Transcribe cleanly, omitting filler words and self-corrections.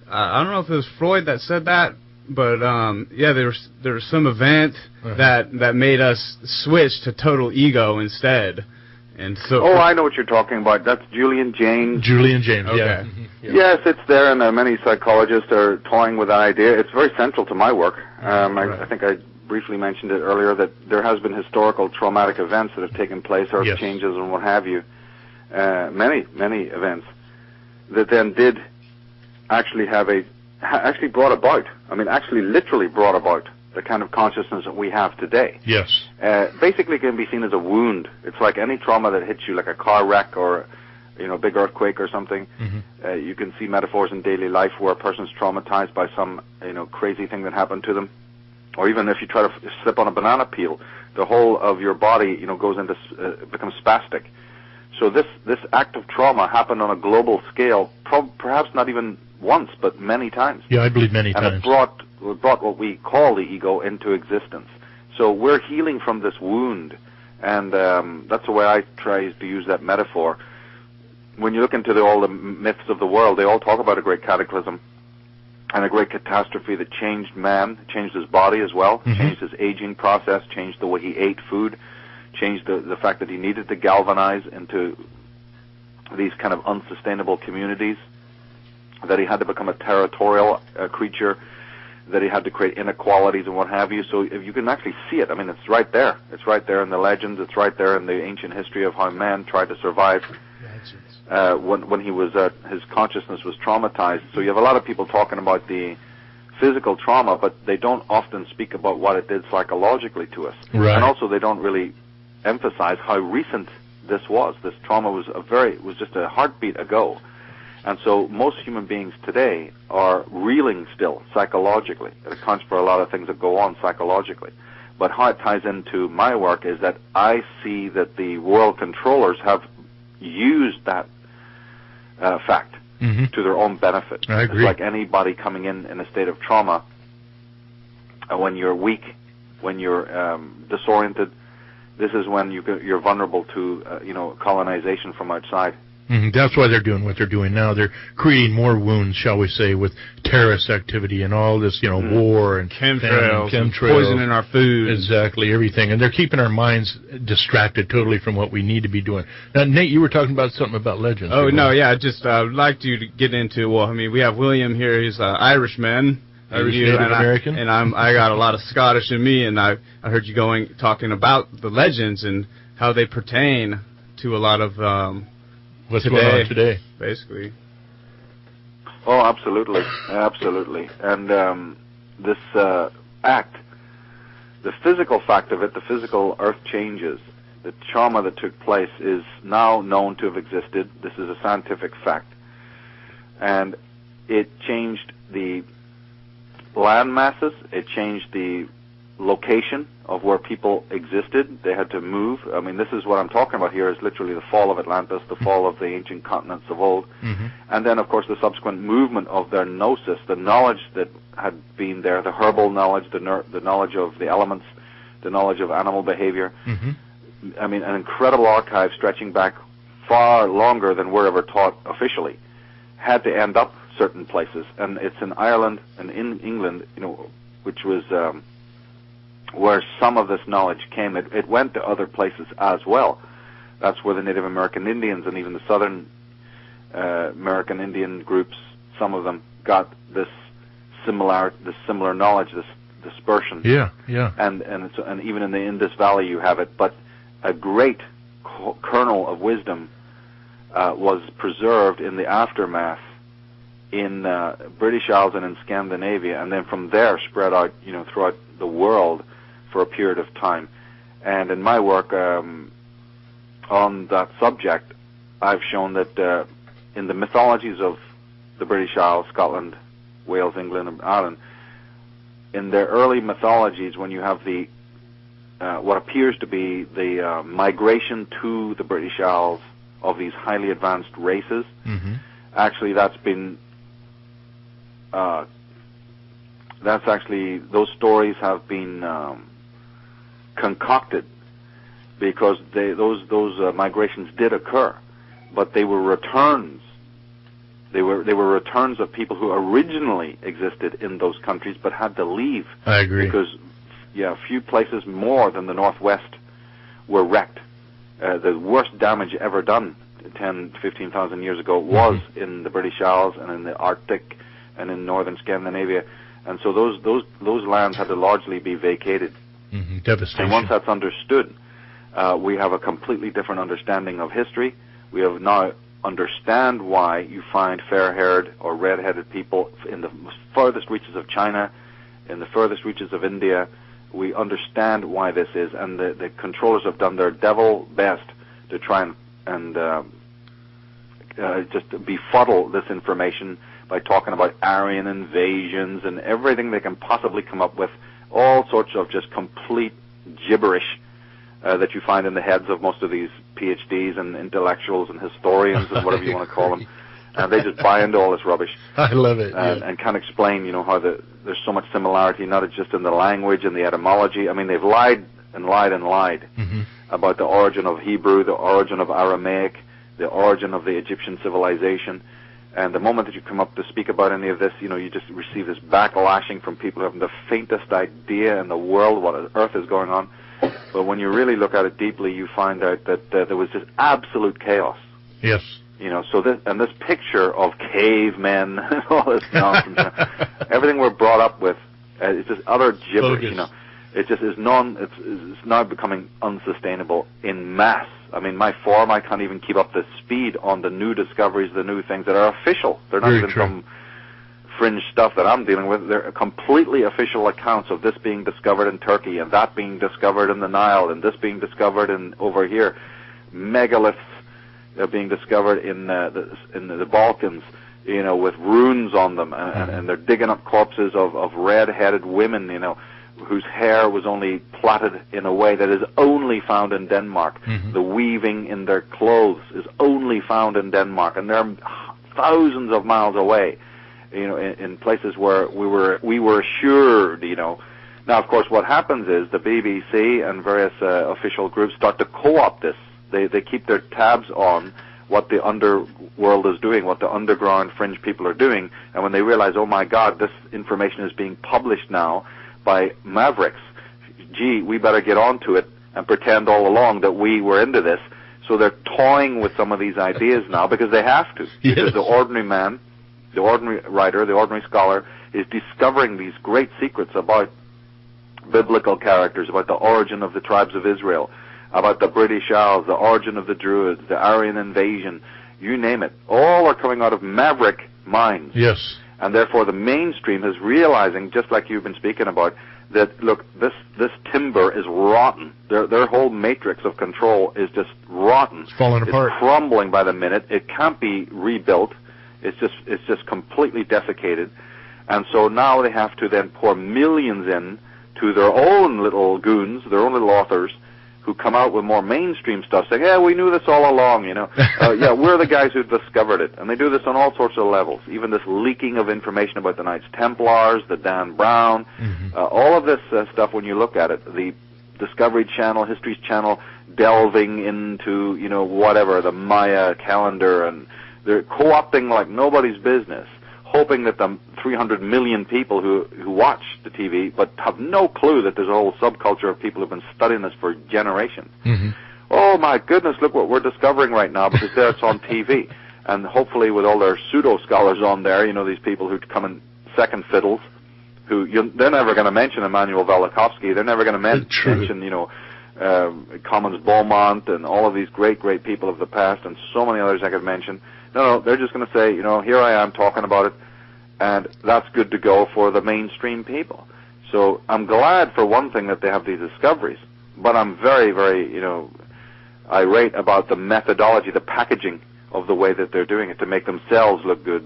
I don't know if it was Freud that said that, but yeah, there was some event that made us switch to total ego instead. And so I know what you're talking about. That's Julian James. Julian James, okay. yeah. Yeah. Yes, it's there, and many psychologists are toying with that idea. It's very central to my work. I think I briefly mentioned it earlier that there has been historical traumatic events that have taken place, earth changes and what have you, many events that then did actually actually brought about, actually literally brought about the kind of consciousness that we have today. Yes. Basically can be seen as a wound. It's like any trauma that hits you, like a car wreck or a big earthquake or something. You can see metaphors in daily life where a person's traumatized by some crazy thing that happened to them. Or even if you try to slip on a banana peel, the whole of your body goes into becomes spastic. So this act of trauma happened on a global scale, perhaps not even once, but many times. Yeah, I believe many times. And it brought what we call the ego into existence. So we're healing from this wound, and that's the way I try to use that metaphor. When you look into all the myths of the world, they all talk about a great cataclysm and a great catastrophe that changed man, changed his body as well, changed his aging process, changed the way he ate food, changed the fact that he needed to galvanize into these kind of unsustainable communities, that he had to become a territorial creature, that he had to create inequalities and what have you. So if you can actually see it, it's right there. It's right there in the legends. It's right there in the ancient history of how man tried to survive when he was his consciousness was traumatized. So you have a lot of people talking about the physical trauma, but they don't often speak about what it did psychologically to us. Right. And also they don't really emphasize how recent this was. This trauma was just a heartbeat ago. And so most human beings today are reeling still psychologically. It accounts for a lot of things that go on psychologically. But how it ties into my work is that I see that the world controllers have used that fact to their own benefit. I agree. It's like anybody coming in a state of trauma, when you're weak, when you're disoriented, this is when you're vulnerable to colonization from outside. That's why they're doing what they're doing now. They're creating more wounds, shall we say, with terrorist activity and all this, war and chemtrails, poisoning our food. Exactly, everything. And they're keeping our minds distracted totally from what we need to be doing. Now, Nate, you were talking about something about legends. Oh, no, yeah, I just would like you to get into, we have William here. He's an Irishman. Irish Native American. I got a lot of Scottish in me, and I heard you talking about the legends and how they pertain to a lot of what's going on today, basically. Oh, absolutely, absolutely. And this act, the physical fact of it, the physical earth changes, the trauma that took place is now known to have existed. This is a scientific fact. And it changed the land masses, it changed the location of where people existed. They had to move. This is what I'm talking about here is literally the fall of Atlantis, the fall of the ancient continents of old. And then, of course, the subsequent movement of their gnosis, the knowledge that had been there, the herbal knowledge, the knowledge of the elements, the knowledge of animal behavior. An incredible archive stretching back far longer than we're ever taught officially, had to end up certain places. And it's in Ireland and in England, which was where some of this knowledge came. It went to other places as well. That's where the Native American Indians and even the Southern American Indian groups, some of them got this similar knowledge, this dispersion. Yeah. And even in the Indus Valley you have it. But a great kernel of wisdom was preserved in the aftermath in British Isles and in Scandinavia, and then from there spread out, throughout the world for a period of time. And in my work on that subject, I've shown that in the mythologies of the British Isles, Scotland, Wales, England, and Ireland, in their early mythologies, when you have the what appears to be the migration to the British Isles of these highly advanced races, actually that's been those stories have been concocted because those migrations did occur, but they were returns. They were returns of people who originally existed in those countries but had to leave. I agree. Because, a few places more than the Northwest were wrecked. The worst damage ever done 10, 15,000 years ago was in the British Isles and in the Arctic and in northern Scandinavia. And so those lands had to largely be vacated. Devastation. And once that's understood, we have a completely different understanding of history. We have now understand why you find fair-haired or red-headed people in the furthest reaches of China, in the furthest reaches of India. We understand why this is, and the controllers have done their devil best to try and just befuddle this information by talking about Aryan invasions and everything they can possibly come up with, all sorts of just complete gibberish that you find in the heads of most of these PhDs and intellectuals and historians and whatever you want to call them. And they just buy into all this rubbish. I love it. And can't explain, how there's so much similarity, not just in the language and the etymology. I mean, they've lied and lied and lied about the origin of Hebrew, the origin of Aramaic, the origin of the Egyptian civilization. And the moment that you come up to speak about any of this, you just receive this backlashing from people who haven't the faintest idea in the world what on earth is going on. But when you really look at it deeply, you find out that there was just absolute chaos. Yes. So this picture of cavemen and all this nonsense, everything we're brought up with, it's just utter gibberish. It just is it's now becoming unsustainable in mass. I mean, my form, I can't even keep up the speed on the new discoveries, the new things that are official. They're not even some fringe stuff that I'm dealing with. They're completely official accounts of this being discovered in Turkey and that being discovered in the Nile and this being discovered over here. Megaliths being discovered in the Balkans, with runes on them, and they're digging up corpses of red-headed women, whose hair was only plaited in a way that is only found in Denmark. The weaving in their clothes is only found in Denmark, and they're thousands of miles away, in places where we were assured, Now, of course, what happens is the BBC and various official groups start to co-opt this. They keep their tabs on what the underworld is doing, what the underground fringe people are doing, and when they realize, oh my God, this information is being published now by mavericks, gee, we better get onto it and pretend all along that we were into this. So they're toying with some of these ideas now because they have to. Yes. Because the ordinary man, the ordinary writer, the ordinary scholar is discovering these great secrets about biblical characters, about the origin of the tribes of Israel, about the British Isles, the origin of the Druids, the Aryan invasion, you name it. All are coming out of maverick minds. Yes. And therefore the mainstream is realizing, just like you've been speaking about, that, look, this timber is rotten. Their whole matrix of control is just rotten. It's falling apart. It's crumbling by the minute. It can't be rebuilt. It's just completely desiccated. And so now they have to then pour millions in to their own little goons, their own little authors, who come out with more mainstream stuff, saying, yeah, we knew this all along, yeah, we're the guys who discovered it. And they do this on all sorts of levels, even this leaking of information about the Knights Templars, the Dan Brown, all of this stuff, when you look at it, the Discovery Channel, History Channel, delving into, whatever, the Maya calendar, and they're co-opting like nobody's business, hoping that the 300 million people who watch the TV but have no clue that there's a whole subculture of people who've been studying this for generations. Oh my goodness, look what we're discovering right now, because there it's on TV. And hopefully with all their pseudo-scholars on there, these people who come in second fiddles, they're never going to mention Immanuel Velikovsky, they're never going to mention, Commons Beaumont and all of these great, great people of the past and so many others I could mention. No, they're just going to say, here I am talking about it, and that's good to go for the mainstream people. So I'm glad, for one thing, that they have these discoveries, but I'm very, very, irate about the methodology, the packaging of the way that they're doing it to make themselves look good.